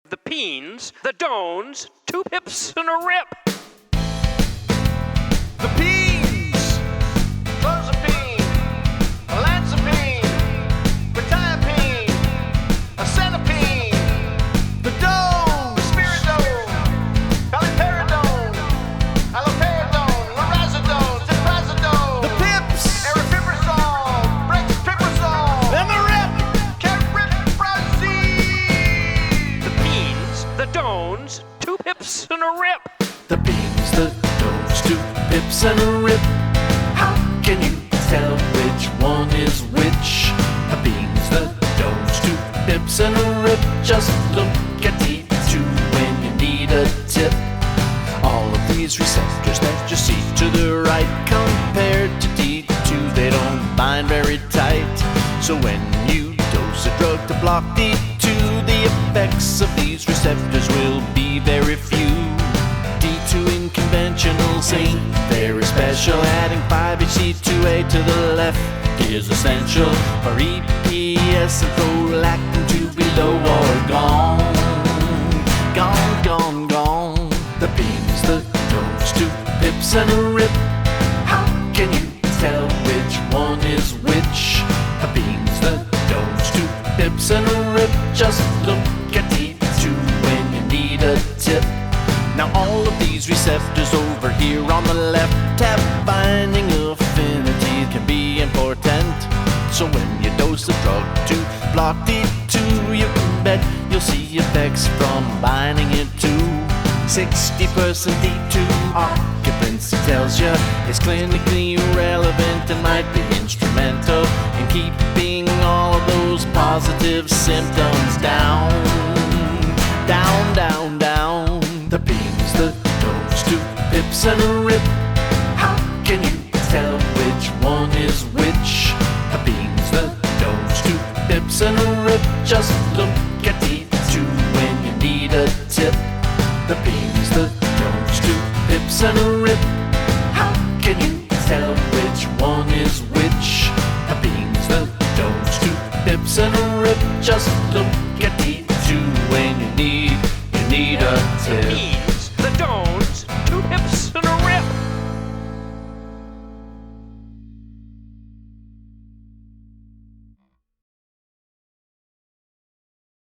The peens, the dones, 2 pips and a rip. The peens, clozapine, olanzapine, quetiapine, acenapine. The dones, spiridone, paliperidone, haloperidone, lorazepam, trazodone. The pips, aripiprazole, brexpiprazole. And the rip, cariprazine. The peens, the dones, 2 pips and a rip. The beans, the dones, 2 pips and a rip. How can you tell which one is which? The beans, the dones, 2 pips and a rip. Just look at D2 when you need a tip. All of these receptors that you see to the right, compared to D2, they don't bind very tight. So when you dose a drug to block D2, the effects of these receptors will be very few. D2 in conventionals ain't very special. Adding 5-HT2A to the left is essential for EPS and prolactin to be low or gone. Gone, gone, gone. The beans, the dones, 2 pips and a rip. How can you tell which one is which? The beans, the dones, 2 pips and a rip. Just look at D2 when you need a tip. Now all of these receptors over here on the left have binding affinity, can be important. So when you dose a drug to block D2, you can bet you'll see effects from binding it too. 60% D2 occupancy tells you it's clinically relevant and might be instrumental in keeping all of those positive symptoms down. Down, down, down. The beans, the dones, 2 pips and a rip. How can you tell which one is which? The beans, the dones, 2 pips and a rip. Just look at D2 when you need a tip. The beans, the dones, 2 pips and a rip. How can you tell which one is which? The beans, the dones, 2 pips and a rip. Just look at D2 when you need a tip.